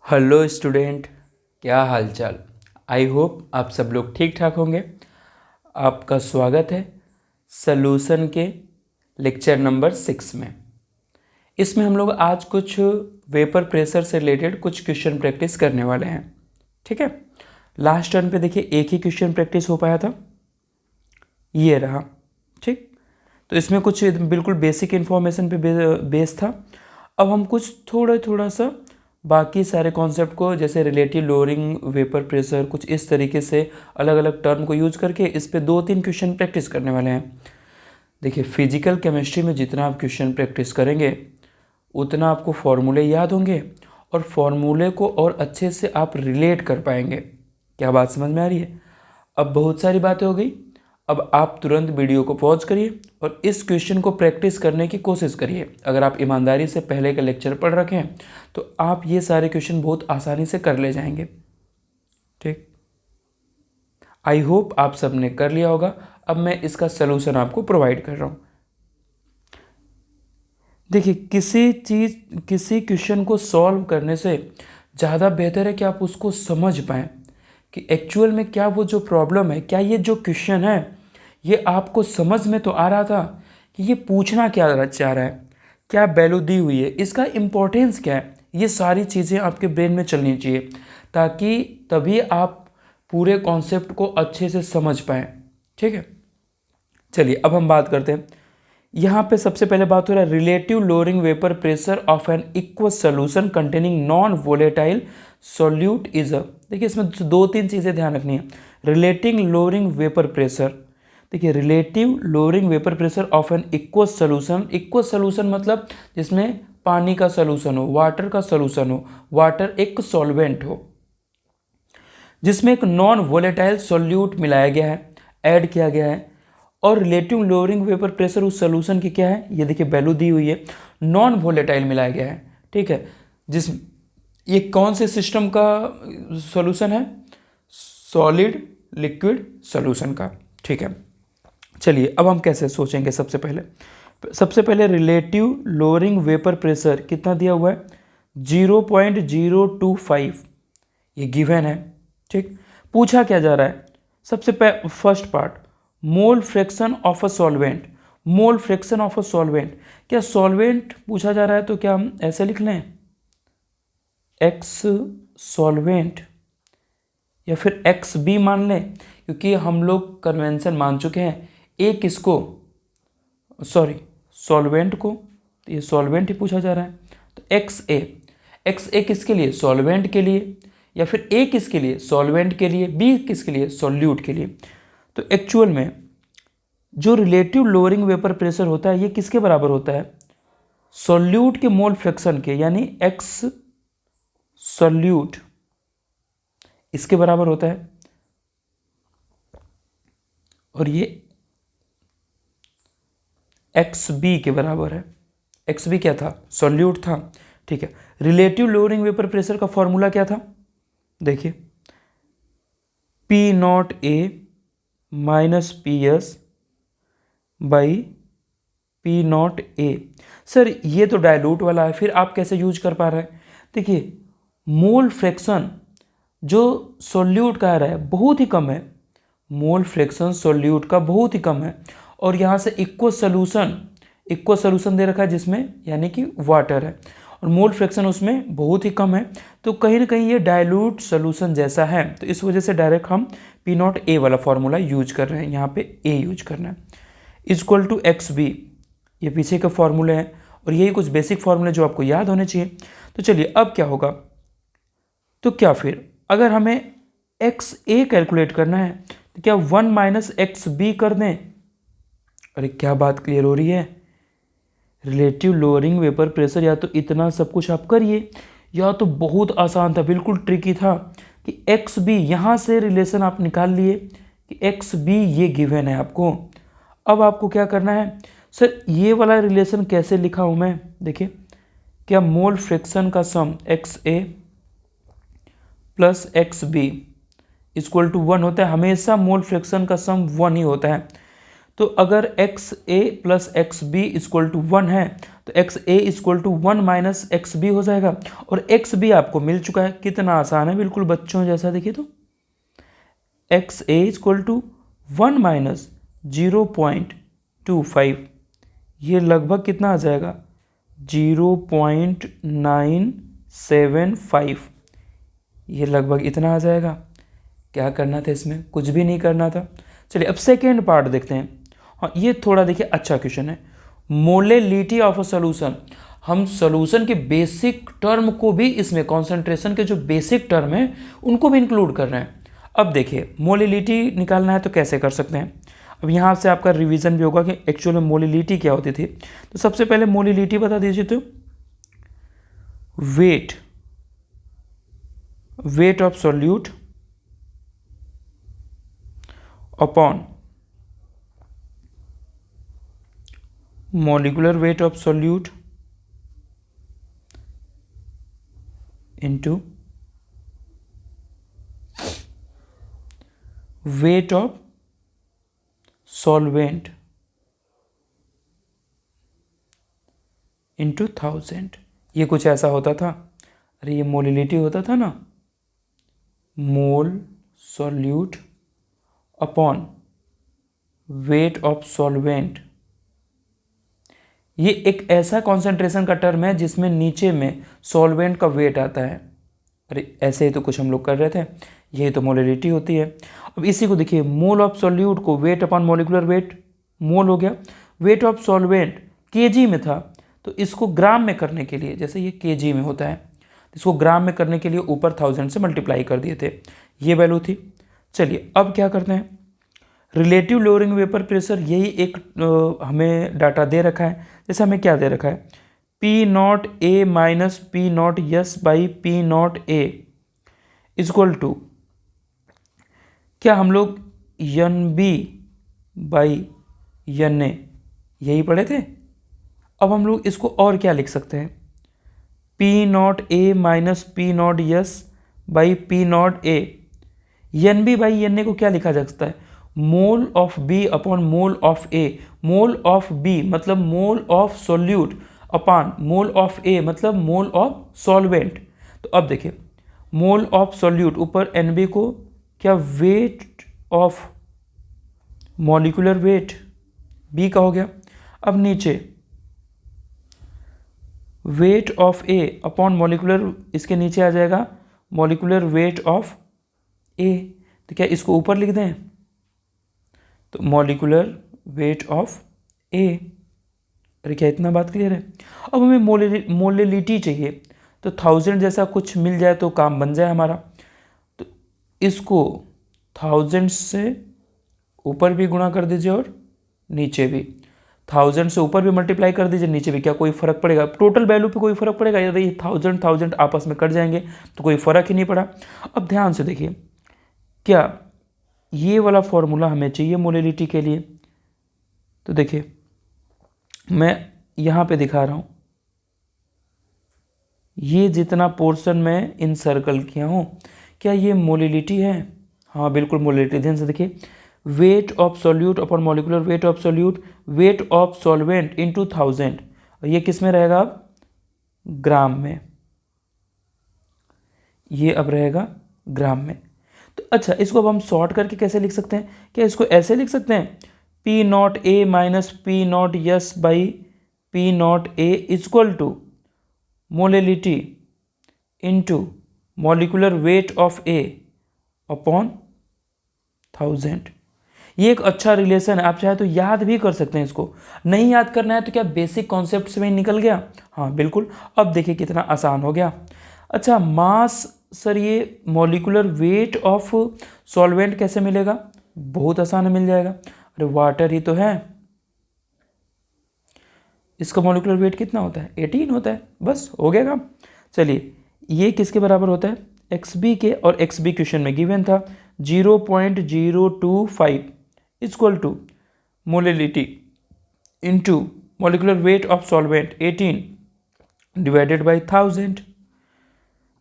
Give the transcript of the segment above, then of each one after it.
Hello student, क्या हालचाल। I hope आप सब लोग ठीक ठाक होंगे। आपका स्वागत है सॉल्यूशन के लेक्चर नंबर 6 में। इसमें हम लोग आज कुछ वेपर प्रेशर से रिलेटेड कुछ क्वेश्चन प्रैक्टिस करने वाले हैं। ठीक है, लास्ट टर्न पे देखिए एक ही क्वेश्चन प्रैक्टिस हो पाया था, ये रहा। ठीक, तो इसमें कुछ बिल्कुल बेसिक इन्फॉर्मेशन पे बेस था। अब हम कुछ थोड़ा सा बाकी सारे कॉन्सेप्ट को, जैसे रिलेटिव लोअरिंग वेपर प्रेशर, कुछ इस तरीके से अलग अलग टर्म को यूज करके इस पे 2-3 क्वेश्चन प्रैक्टिस करने वाले हैं। देखिए, फिजिकल केमिस्ट्री में जितना आप क्वेश्चन प्रैक्टिस करेंगे उतना आपको फॉर्मूले याद होंगे और फॉर्मूले को और अच्छे से आप रिलेट कर पाएंगे। क्या बात समझ में आ रही है? अब बहुत सारी बातें हो गई। अब आप तुरंत वीडियो को पॉज करिए और इस क्वेश्चन को प्रैक्टिस करने की कोशिश करिए। अगर आप ईमानदारी से पहले का लेक्चर पढ़ रखे हैं तो आप ये सारे क्वेश्चन बहुत आसानी से कर ले जाएंगे। ठीक, आई होप आप सबने कर लिया होगा। अब मैं इसका सलूशन आपको प्रोवाइड कर रहा हूँ। देखिए, किसी क्वेश्चन को सॉल्व करने से ज़्यादा बेहतर है कि आप उसको समझ पाएँ कि एक्चुअल में क्या वो जो प्रॉब्लम है, क्या ये जो क्वेश्चन है ये आपको समझ में तो आ रहा था कि ये पूछना क्या चाह रहा है, क्या वैल्यू दी हुई है, इसका इम्पोर्टेंस क्या है। ये सारी चीज़ें आपके ब्रेन में चलनी चाहिए ताकि तभी आप पूरे कॉन्सेप्ट को अच्छे से समझ पाएँ। ठीक है, चलिए अब हम बात करते हैं। यहाँ पे सबसे पहले बात हो रहा है relative lowering vapour pressure of an aqueous solution containing non volatile solute is a. देखिए, इसमें 2-3 चीज़ें ध्यान रखनी है। रिलेटिव लोअरिंग वेपर प्रेशर, देखिए relative lowering vapour pressure of an aqueous solution. Aqueous solution मतलब जिसमें पानी का सोल्यूशन हो, वाटर का सोल्यूशन हो, वाटर एक सॉल्वेंट हो, जिसमें एक नॉन वोलेटाइल सॉल्यूट मिलाया गया है, ऐड किया गया है। और रिलेटिव लोअरिंग वेपर प्रेशर उस सोल्यूशन की क्या है, ये देखिए वैल्यू दी हुई है, नॉन वोलेटाइल मिलाया गया है। ठीक है, जिस ये कौन से सिस्टम का सॉल्यूशन है? सॉलिड लिक्विड सॉल्यूशन का। ठीक है, चलिए अब हम कैसे सोचेंगे। सबसे पहले रिलेटिव लोअरिंग वेपर प्रेशर कितना दिया हुआ है? 0.025, ये गिवन है। ठीक, पूछा क्या जा रहा है? सबसे first part, mole fraction of a solvent. Mole fraction of a solvent, क्या सॉल्वेंट पूछा जा रहा है तो क्या हम ऐसे लिख लें एक्स सॉल्वेंट या फिर एक्स बी मान लें? क्योंकि हम लोग कन्वेंशन मान चुके हैं एक इसको सॉल्वेंट को, तो ये सॉल्वेंट ही पूछा जा रहा है। तो एक्स ए किसके लिए? सॉल्वेंट के लिए, या फिर ए किसके लिए? सॉल्वेंट के लिए, बी किसके लिए? सॉल्यूट के लिए। तो एक्चुअल में जो रिलेटिव लोअरिंग वेपर प्रेशर होता है ये किसके बराबर होता है? सॉल्यूट के मोल फ्रैक्शन के, यानी एक्स सॉल्यूट इसके बराबर होता है। और ये एक्स बी के बराबर है। एक्स बी क्या था? सॉल्यूट था। ठीक है, रिलेटिव लोअरिंग वेपर प्रेशर का फॉर्मूला क्या था? देखिए, P not A minus P S by P not a. Sir ये तो डायलूट वाला है, फिर आप कैसे यूज कर पा रहे हैं? देखिए, मोल फ्रैक्शन जो सॉल्यूट का आ रहा है बहुत ही कम है। मोल फ्रैक्शन सॉल्यूट का बहुत ही कम है, और यहाँ से इक्वल सोल्यूशन दे रखा है जिसमें यानी कि वाटर है, और मोल फ्रैक्शन उसमें बहुत ही कम है। तो कहीं ना कहीं ये डाइल्यूट सोल्यूशन जैसा है, तो इस वजह से डायरेक्ट हम पी नॉट ए वाला फॉर्मूला यूज कर रहे हैं। यहाँ पे ए यूज करना है, इक्वल टू एक्स बी, ये पीछे के फॉर्मूले हैं और यही कुछ बेसिक फॉर्मूले जो आपको याद होने चाहिए। तो चलिए अब क्या होगा, तो क्या फिर अगर हमें एक्स ए कैलकुलेट करना है तो क्या 1 माइनस एक्स बी कर दें? अरे क्या बात क्लियर हो रही है? रिलेटिव लोअरिंग वेपर प्रेशर या तो इतना सब कुछ आप करिए, या तो बहुत आसान था, बिल्कुल ट्रिकी था कि एक्स बी यहाँ से रिलेशन आप निकाल लिए कि एक्स बी ये गिवन है आपको। अब आपको क्या करना है? सर ये वाला रिलेशन कैसे लिखा हूँ मैं? देखिए, क्या मोल फ्रैक्शन का sum X A plus X B equal to 1 होता है? हमेशा मोल फ्रैक्शन का सम 1 ही होता है। तो अगर X A plus X B equal to 1 है तो X A equal to 1 minus X B हो जाएगा, और एक्स बी आपको मिल चुका है। कितना आसान है, बिल्कुल बच्चों जैसा। देखिए तो X A equal to 1 minus 0.25, ये लगभग कितना आ जाएगा 0.975, ये लगभग इतना आ जाएगा। क्या करना था इसमें, कुछ भी नहीं करना था। चलिए अब सेकेंड पार्ट देखते हैं। हाँ ये थोड़ा देखिए अच्छा क्वेश्चन है। मोलेलिटी ऑफ अ सोल्यूशन, हम सोल्यूशन के बेसिक टर्म को भी इसमें, कॉन्सेंट्रेशन के जो बेसिक टर्म है उनको भी इंक्लूड कर रहे हैं। अब देखिए मोलेलिटी निकालना है तो कैसे कर सकते हैं। अब यहाँ से आपका रिवीजन भी होगा कि एक्चुअल में मोलेलिटी क्या होती थी। तो सबसे पहले मोलेलिटी बता दीजिए तो weight of solute upon molecular weight of solute into weight of solvent into 1000। ये कुछ ऐसा होता था। अरे ये मोलिलिटी होता था ना, मोल solute upon weight of solvent. ये एक ऐसा कॉन्सेंट्रेशन का टर्म है जिसमें नीचे में सॉल्वेंट का वेट आता है। अरे ऐसे ही तो कुछ हम लोग कर रहे थे, यही तो मोलरिटी होती है। अब इसी को देखिए, मोल ऑफ सॉल्यूट को वेट अपॉन मोलिकुलर वेट, मोल हो गया। वेट ऑफ सॉल्वेंट केजी में था, तो इसको ग्राम में करने के लिए, जैसे ये केजी में होता है, इसको ग्राम में करने के लिए ऊपर 1000 से मल्टीप्लाई कर दिए थे, ये वैल्यू थी। चलिए अब क्या करते हैं, रिलेटिव लोअरिंग वेपर प्रेशर, यही एक हमें डाटा दे रखा है। जैसे हमें क्या दे रखा है, P not A minus P not S by P not A equal to, क्या हम लोग यन बी बाई यन ए यही पढ़े थे। अब हम लोग इसको और क्या लिख सकते हैं, P not A minus P not S by P not A. N B by N A को क्या लिखा जा सकता है, mole of B upon mole of A. Mole of B मतलब mole of solute upon mole of A मतलब mole of solvent. तो अब देखिए, मोल ऑफ सोल्यूट ऊपर एन बी को क्या weight of molecular weight B का हो गया। अब नीचे wait of A upon molecular, इसके नीचे आ जाएगा मॉलिक्यूलर वेट ऑफ ए। तो क्या इसको ऊपर लिख दें, तो मॉलिक्यूलर वेट ऑफ ए। अरे क्या इतना बात क्लियर है। अब हमें मोलेलिटी चाहिए, तो 1000 जैसा कुछ मिल जाए तो काम बन जाए हमारा। तो इसको 1000 से ऊपर भी गुणा कर दीजिए और नीचे भी 1000 से ऊपर भी मल्टीप्लाई कर दीजिए, नीचे भी, क्या कोई फर्क पड़ेगा, टोटल वैल्यू पे कोई फर्क पड़ेगा, या ये 1000 आपस में कट जाएंगे तो कोई फर्क ही नहीं पड़ा। अब ध्यान से देखिए, क्या ये वाला फॉर्मूला हमें चाहिए मोलेलिटी के लिए। तो देखिए मैं यहाँ पे दिखा रहा हूँ, ये जितना पोर्शन मैं इन सर्कल किया हूँ, क्या ये मोलेलिटी है। हाँ बिल्कुल मोलेलिटी। ध्यान से देखिए, weight of solute upon molecular weight of solute, wait of solvent into 1000, और ये किस में रहेगा अब, ग्राम में। ये अब रहेगा ग्राम में। तो अच्छा, इसको अब हम शॉर्ट करके कैसे लिख सकते हैं, क्या इसको ऐसे लिख सकते हैं, P not A minus P not S by P not A equal to molality into molecular weight of A upon 1000। ये एक अच्छा रिलेशन है, आप चाहे तो याद भी कर सकते हैं। इसको नहीं याद करना है तो क्या बेसिक कॉन्सेप्ट से में निकल गया। हाँ बिल्कुल। अब देखिए कितना आसान हो गया। अच्छा मास सर, ये मॉलिक्यूलर वेट ऑफ सॉल्वेंट कैसे मिलेगा, बहुत आसान मिल जाएगा। अरे वाटर ही तो है, इसका मॉलिक्यूलर वेट कितना होता है, 18 होता है, बस हो गया काम। चलिए ये किसके बराबर होता है, एक्स बी के, और एक्स बी क्वेश्चन में गिवन था 0.025 equal to molality into molecular weight of solvent 18 divided by 1000।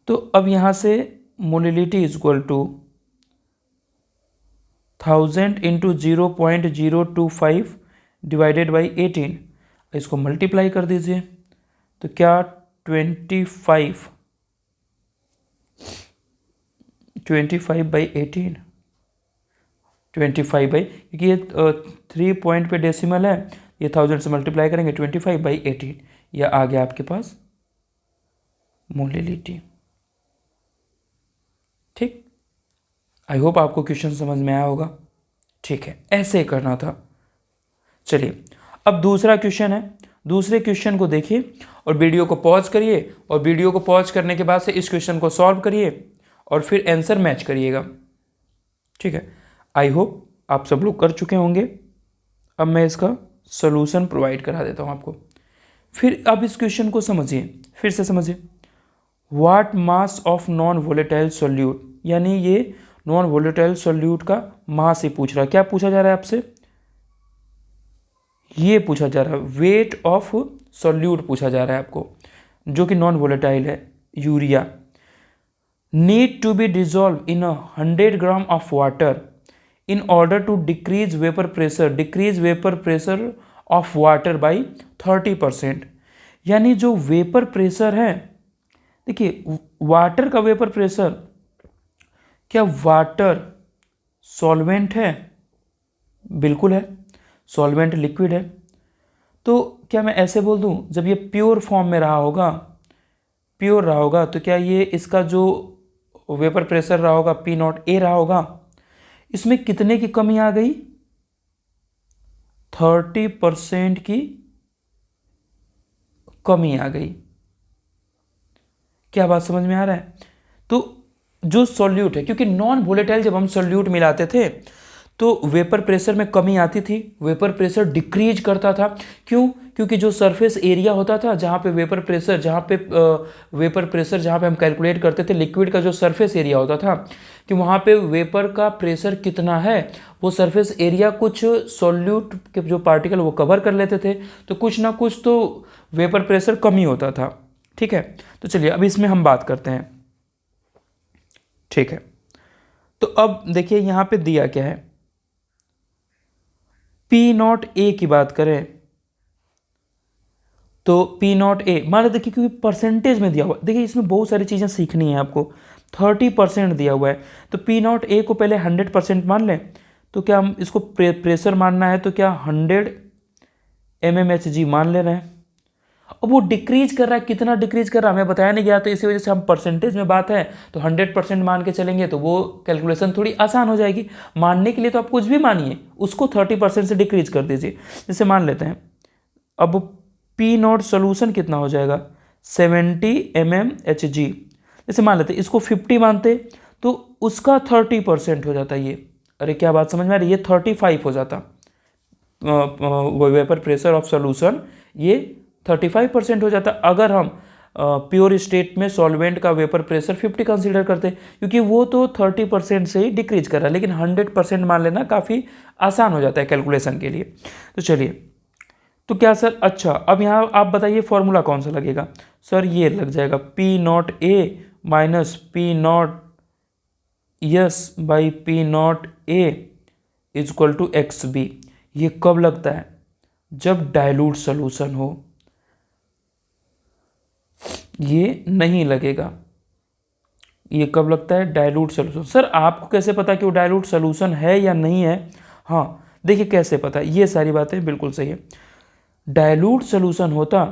तो अब यहाँ से molality equal to 1000 into 0.025 divided by 18, इसको मल्टीप्लाई कर दीजिए तो क्या 25 बाई 18, 25 बाई, क्योंकि ये 3 पॉइंट पे डेसिमल है, ये 1000 से मल्टीप्लाई करेंगे 25 बाई 18, यह आ गया आपके पास मोलिलिटी। ठीक, आई होप आपको क्वेश्चन समझ में आया होगा। ठीक है, ऐसे करना था। चलिए अब दूसरा क्वेश्चन है, दूसरे क्वेश्चन को देखिए और वीडियो को पॉज करिए, और वीडियो को पॉज करने के बाद से इस क्वेश्चन को सॉल्व करिए और फिर आंसर मैच करिएगा। ठीक है, आई होप आप सब लोग कर चुके होंगे। अब मैं इसका सॉल्यूशन प्रोवाइड करा देता हूँ आपको। फिर अब इस क्वेश्चन को समझिए, फिर से समझिए। What mass of non volatile solute, यानी ये नॉन वोलेटाइल सॉल्यूट का मास ही पूछ रहा है। क्या पूछा जा रहा है आपसे? ये पूछा जा रहा है, वेट ऑफ सॉल्यूट पूछा जा रहा है आपको, जो कि नॉन वोलेटाइल है, urea. Need to be dissolve in 100 gram of water in order to decrease vapor pressure of water by 30%। यानी जो वेपर प्रेशर है, देखिए वाटर का वेपर प्रेशर, क्या वाटर सॉल्वेंट है? बिल्कुल है, सॉल्वेंट लिक्विड है। तो क्या मैं ऐसे बोल दूं, जब ये प्योर फॉर्म में रहा होगा, प्योर रहा होगा, तो क्या ये इसका जो वेपर प्रेशर रहा होगा P0A रहा होगा, इसमें कितने की कमी आ गई? 30% की कमी आ गई। क्या बात समझ में आ रहा है? तो जो सॉल्यूट है, क्योंकि नॉन वोलेटाइल जब हम सॉल्यूट मिलाते थे तो वेपर प्रेशर में कमी आती थी, वेपर प्रेशर डिक्रीज करता था। क्यों? क्योंकि जो सरफेस एरिया होता था जहाँ पे वेपर प्रेशर, जहाँ पे हम कैलकुलेट करते थे लिक्विड का जो सरफेस एरिया होता था, कि वहाँ पे वेपर का प्रेशर कितना है, वो सरफेस एरिया कुछ सॉल्यूट के जो पार्टिकल वो कवर कर लेते थे, तो कुछ ना कुछ तो वेपर प्रेशर कमी होता था। ठीक है, तो चलिए अब इसमें हम बात करते हैं। ठीक है, तो अब देखिए यहाँ पे दिया क्या है। P0A की बात करें तो P0A मान लो, देखिए क्योंकि परसेंटेज में दिया हुआ, देखिए इसमें बहुत सारी चीज़ें सीखनी है आपको। 30% दिया हुआ है, तो P0A को पहले 100% मान लें, तो क्या हम इसको प्रेशर मानना है, तो क्या 100 mmHg मान ले रहे हैं। अब वो डिक्रीज कर रहा है, कितना डिक्रीज कर रहा है हमें बताया नहीं गया, तो इसी वजह से हम परसेंटेज में बात है तो 100% मान के चलेंगे, तो वो कैलकुलेशन थोड़ी आसान हो जाएगी। मानने के लिए तो आप कुछ भी मानिए, उसको 30% से डिक्रीज कर दीजिए। जैसे मान लेते हैं, अब P0 सोल्यूशन कितना हो जाएगा? 70 mmHg। जैसे मान लेते हैं इसको 50 मानते तो उसका 30% हो जाता ये। अरे क्या बात समझ में आ रही है? ये 35 हो जाता वेपर प्रेशर ऑफ सोल्यूशन, ये 35% हो जाता अगर हम प्योर स्टेट में सॉल्वेंट का वेपर प्रेशर 50 कंसीडर करते, क्योंकि वो तो 30% से ही डिक्रीज कर रहा है, लेकिन 100% मान लेना काफ़ी आसान हो जाता है कैलकुलेशन के लिए। तो चलिए, तो क्या सर, अच्छा अब यहाँ आप बताइए फॉर्मूला कौन सा लगेगा? सर ये लग जाएगा P0A minus P0S by P0A is equal to XB। ये कब लगता है? जब डाइल्यूट सोल्यूशन हो। ये नहीं लगेगा। ये कब लगता है? Dilute solution. सर आपको कैसे पता कि वो डाइल्यूट सोल्यूशन है या नहीं है? हाँ देखिए कैसे पता, ये सारी बातें बिल्कुल सही है। डाइल्यूट सोल्यूशन होता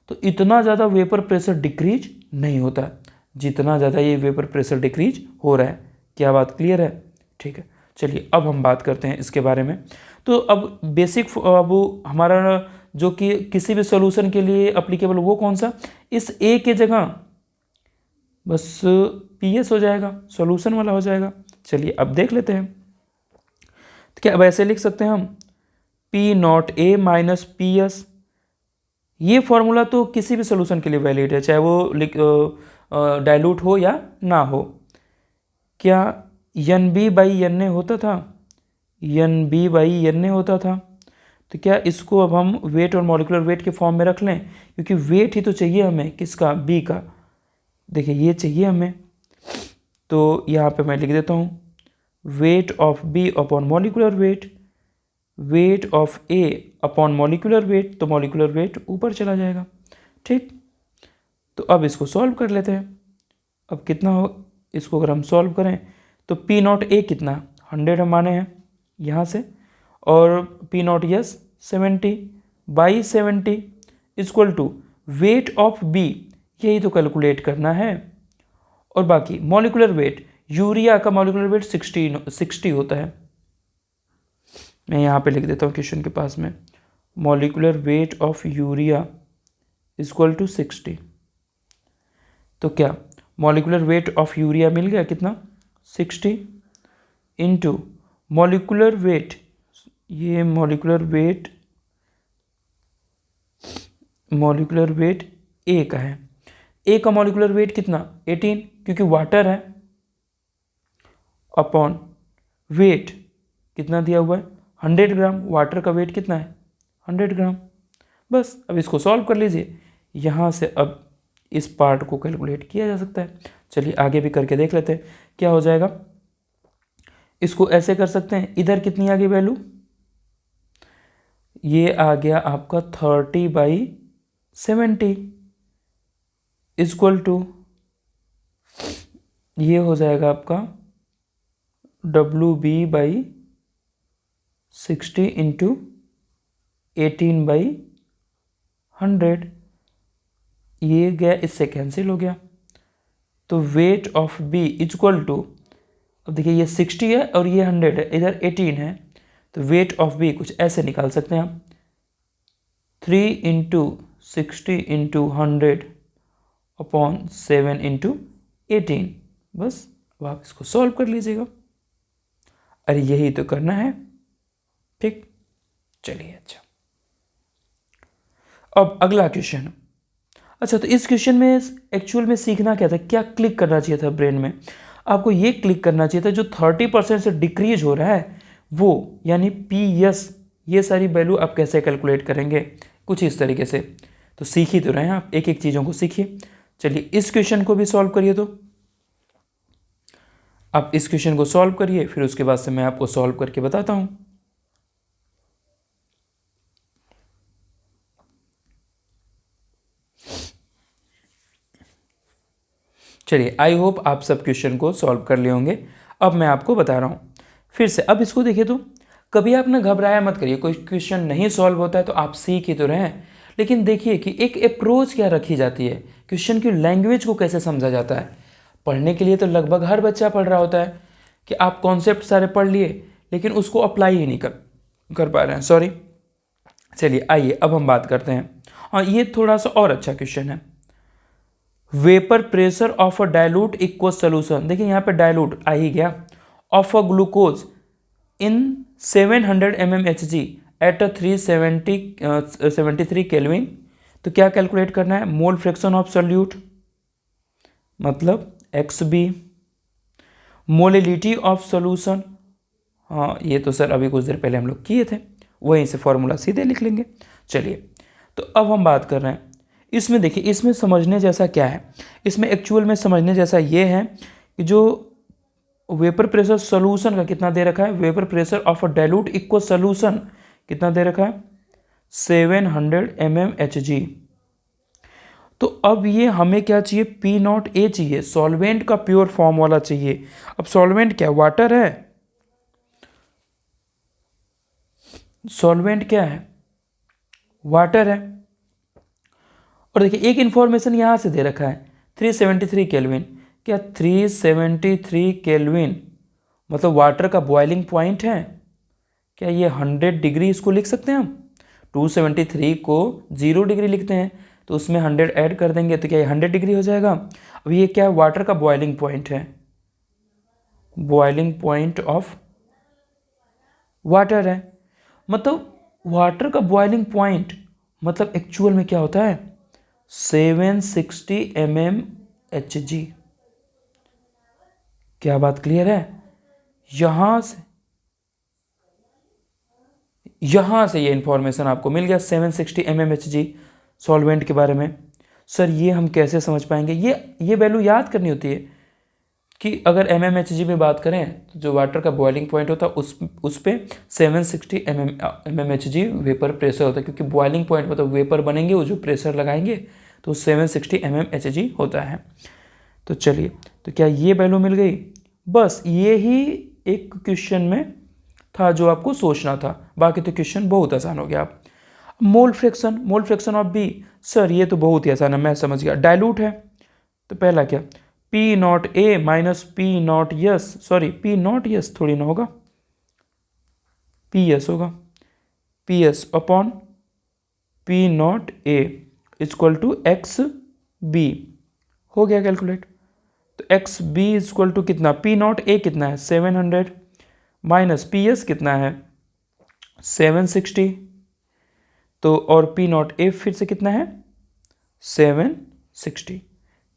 तो इतना ज़्यादा वेपर प्रेशर डिक्रीज नहीं होता जितना ज़्यादा ये वेपर प्रेशर डिक्रीज हो रहा है। क्या बात क्लियर है? ठीक है, चलिए अब हम बात करते हैं इसके बारे में। तो अब बेसिक, अब हमारा जो कि किसी भी सॉल्यूशन के लिए एप्लीकेबल वो कौन सा? इस A के जगह बस PS हो जाएगा, सॉल्यूशन वाला हो जाएगा। चलिए अब देख लेते हैं, तो क्या अब ऐसे लिख सकते हैं हम P0A माइनस PS। ये फॉर्मूला तो किसी भी सॉल्यूशन के लिए वैलिड है, चाहे वो डाइल्यूट हो या ना हो। क्या NB बाई NA होता था? NB बाई NA होता था। तो क्या इसको अब हम वेट और मॉलिक्यूलर वेट के फॉर्म में रख लें, क्योंकि वेट ही तो चाहिए हमें, किसका? B का। देखिए ये चाहिए हमें, तो यहाँ पे मैं लिख देता हूँ weight of B upon molecular weight, weight of A upon molecular weight, तो मॉलिकुलर वेट ऊपर चला जाएगा। ठीक, तो अब इसको सॉल्व कर लेते हैं। अब कितना हो, इसको अगर हम सॉल्व करें तो पी नॉट ए कितना 100 हम माने हैं यहाँ से, और P not S 70 by 70 equal to weight of B, यही तो कैलकुलेट करना है। और बाकी मॉलिकुलर वेट, यूरिया का मॉलिकुलर वेट 60 होता है। मैं यहाँ पे लिख देता हूँ क्वेश्चन के पास में, molecular weight of urea equal to 60। तो क्या मॉलिकुलर वेट ऑफ यूरिया मिल गया कितना 60 इंटू मॉलिकुलर वेट, ये मॉलिकुलर वेट ए का है। ए का मॉलिकुलर वेट कितना 18 क्योंकि वाटर है, अपॉन वेट कितना दिया हुआ है 100 ग्राम, वाटर का वेट कितना है 100 ग्राम। बस अब इसको सॉल्व कर लीजिए, यहाँ से अब इस पार्ट को कैलकुलेट किया जा सकता है। चलिए आगे भी करके देख लेते हैं क्या हो जाएगा। इसको ऐसे कर सकते हैं, इधर कितनी आ गई वैल्यू, ये आ गया आपका 30/70 इक्वल टू, ये हो जाएगा आपका WB/60 इंटू 18/100, ये गया इससे कैंसिल हो गया। तो weight of B equal to, अब देखिए ये 60 है और ये 100 है, इधर 18 है, तो वेट ऑफ बी कुछ ऐसे निकाल सकते हैं आप, 3 इंटू 60 इंटू 100 अपॉन 7 इंटू 18। बस अब आप इसको सॉल्व कर लीजिएगा। अरे यही तो करना है। ठीक, चलिए अच्छा, अब अगला क्वेश्चन। अच्छा, तो इस क्वेश्चन में एक्चुअल में सीखना क्या था, क्या क्लिक करना चाहिए था ब्रेन में, आपको ये क्लिक करना चाहिए था जो 30% से डिक्रीज हो रहा है वो, यानी पी एस, ये सारी वैल्यू आप कैसे कैलकुलेट करेंगे, कुछ इस तरीके से। तो सीख ही तो रहे हैं आप, एक एक चीज़ों को सीखिए। चलिए इस क्वेश्चन को भी सॉल्व करिए। तो आप इस क्वेश्चन को सॉल्व करिए, फिर उसके बाद से मैं आपको सॉल्व करके बताता हूँ। चलिए आई होप आप सब क्वेश्चन को सॉल्व कर लिए होंगे। अब मैं आपको बता रहा हूँ फिर से। अब इसको देखिए, तो कभी आप ना घबराया मत करिए, कोई क्वेश्चन नहीं सॉल्व होता है तो आप सीख ही तो रहे हैं, लेकिन देखिए कि एक अप्रोच क्या रखी जाती है, क्वेश्चन की लैंग्वेज को कैसे समझा जाता है। पढ़ने के लिए तो लगभग हर बच्चा पढ़ रहा होता है कि आप कॉन्सेप्ट सारे पढ़ लिए लेकिन उसको अप्लाई ही नहीं कर पा रहे हैं, सॉरी। चलिए आइए अब हम बात करते हैं। हाँ, ये थोड़ा सा और अच्छा क्वेश्चन है। Vapour pressure of a dilute equal solution, देखिए यहाँ पे डायलूट आ ही गया, of a glucose in 700 mmHg at 373 kelvin. तो क्या कैलकुलेट करना है, मोल फ्रैक्शन ऑफ सोल्यूट मतलब XB, मोलिलिटी ऑफ सोल्यूशन, हाँ ये तो सर अभी कुछ देर पहले हम लोग किए थे, वहीं से फॉर्मूला सीधे लिख लेंगे। चलिए तो अब हम बात कर रहे हैं इसमें, देखिए इसमें समझने जैसा क्या है, इसमें एक्चुअल में समझने जैसा ये है कि जो वेपर प्रेशर सोल्यूशन का कितना दे रखा है, vapour pressure of a dilute equal solution कितना दे रखा है 700 mmHg। तो अब ये हमें क्या चाहिए, P0A चाहिए, सॉल्वेंट का प्योर फॉर्म वाला चाहिए। अब सॉल्वेंट क्या, वाटर है, सॉल्वेंट क्या है, वाटर है। और देखिए एक इन्फॉर्मेशन यहाँ से दे रखा है 373 केल्विन, क्या 373 केल्विन मतलब वाटर का बॉइलिंग पॉइंट है, क्या ये 100 डिग्री इसको लिख सकते हैं हम, 273 को 0 डिग्री लिखते हैं तो उसमें 100 ऐड कर देंगे तो क्या ये 100 डिग्री हो जाएगा। अब ये क्या है, वाटर का बॉइलिंग पॉइंट है, बॉइलिंग पॉइंट ऑफ वाटर है, मतलब वाटर का बॉइलिंग पॉइंट मतलब एक्चुअल में क्या होता है 760 mmHg। क्या बात क्लियर है, यहां से ये इंफॉर्मेशन आपको मिल गया 760 mmHg सॉल्वेंट के बारे में। सर ये हम कैसे समझ पाएंगे, ये वैल्यू याद करनी होती है कि अगर mmHg में बात करें तो जो वाटर का बॉइलिंग पॉइंट होता है उस पे 760 mmHg वेपर प्रेशर होता है, क्योंकि बॉइलिंग पॉइंट मतलब वेपर बनेंगे, वो जो प्रेशर लगाएंगे तो 760 mmHg होता है। तो चलिए, तो क्या ये वैल्यू मिल गई? बस ये ही एक क्वेश्चन में था जो आपको सोचना था, बाकी तो क्वेश्चन बहुत आसान हो गया। आप mole fraction of B, sir ये तो बहुत ही आसान है, मैं समझ गया, डाइल्यूट है। तो पहला क्या, P not A minus P not S, sorry P not S थोड़ी ना होगा, पी एस होगा, P S upon P not A equal to X B, हो गया कैलकुलेट। तो एक्स बी इक्वल टू कितना, पी नॉट ए कितना है 700 माइनस पी एस कितना है 760, तो और पी नॉट ए फिर से कितना है 760,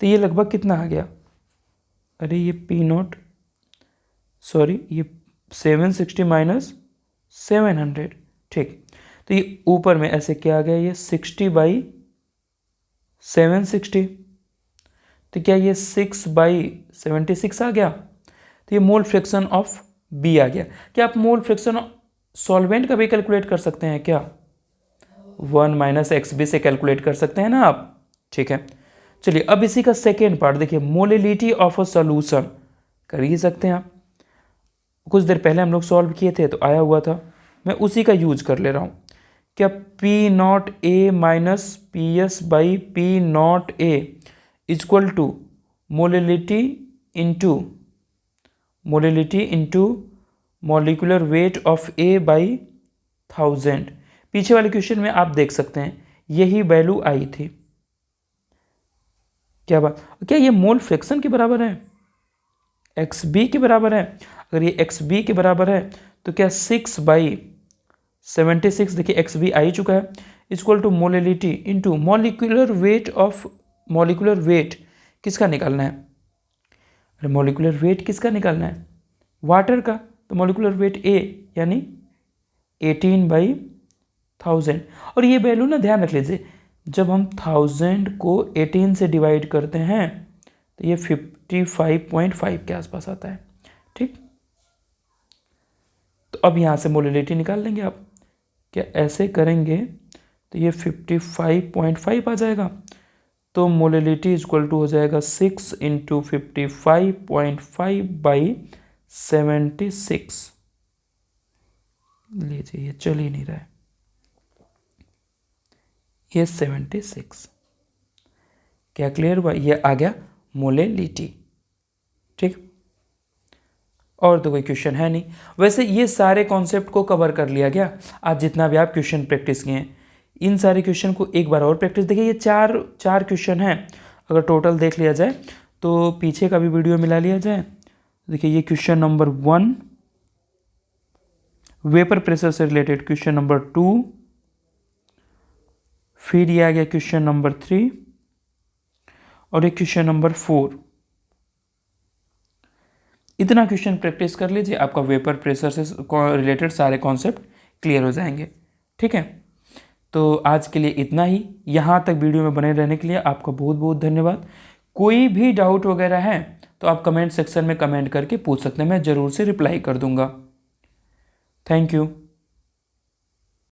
तो ये लगभग कितना आ गया, अरे ये पी नॉट, सॉरी ये 760 माइनस 700, ठीक। तो ये ऊपर में ऐसे क्या आ गया, ये 60/760, तो क्या ये 6/76 आ गया। तो ये मोल फ्रैक्शन ऑफ बी आ गया। क्या आप मोल फ्रैक्शन सॉल्वेंट का भी कैलकुलेट कर सकते हैं क्या, 1 माइनस एक्स बी से कैलकुलेट कर सकते हैं ना आप, ठीक है। चलिए अब इसी का सेकेंड पार्ट देखिए, मोलिलिटी ऑफ अ सॉल्यूशन, कर ही सकते हैं आप, कुछ देर पहले हम लोग सॉल्व किए थे तो आया हुआ था, मैं उसी का यूज कर ले रहा हूँ। क्या P not A minus P S by P not A equal to molality into molecular weight of A by 1000। पीछे वाले क्वेश्चन में आप देख सकते हैं यही वैल्यू आई थी। क्या बात, क्या ये मोल फ्रैक्शन के बराबर है, एक्स बी के बराबर है? अगर ये एक्स बी के बराबर है तो क्या 6/76, देखिए एक्स बी आ ही चुका है, equal to molality into molecular weight किसका निकालना है, अरे मॉलिक्यूलर वेट किसका निकालना है, वाटर का, तो मॉलिक्यूलर वेट ए यानी 18/1000। और ये वैल्यू ना ध्यान रख लीजिए, जब हम 1000 को 18 से डिवाइड करते हैं तो ये 55.5 के आसपास आता है, ठीक। तो अब यहाँ से मोलिलिटी निकाल लेंगे आप, क्या ऐसे करेंगे तो ये 55.5 आ जाएगा, तो मोलिलिटी इक्वल टू हो जाएगा 6 इंटू 55.5/76। लीजिए ये चल ही नहीं रहा है, ये 76, क्या क्लियर हुआ, ये आ गया मोलिलिटी, ठीक। और तो कोई क्वेश्चन है नहीं। वैसे ये सारे कॉन्सेप्ट को कवर कर लिया गया, आज जितना भी आप क्वेश्चन प्रैक्टिस किए हैं, इन सारे क्वेश्चन को एक बार और प्रैक्टिस, देखिए ये चार क्वेश्चन हैं, अगर टोटल देख लिया जाए तो पीछे का भी वीडियो मिला लिया जाए। देखिए ये क्वेश्चन नंबर 1 वेपर प्रेशर से रिलेटेड, क्वेश्चन नंबर 2, फिर ये आ गया क्वेश्चन नंबर 3 और एक क्वेश्चन नंबर 4। इतना क्वेश्चन प्रैक्टिस कर लीजिए, आपका वेपर प्रेशर से रिलेटेड सारे कॉन्सेप्ट क्लियर हो जाएंगे, ठीक है। तो आज के लिए इतना ही, यहाँ तक वीडियो में बने रहने के लिए आपका बहुत बहुत धन्यवाद। कोई भी डाउट वगैरह है तो आप कमेंट सेक्शन में कमेंट करके पूछ सकते हैं, मैं ज़रूर से रिप्लाई कर दूंगा। Thank you.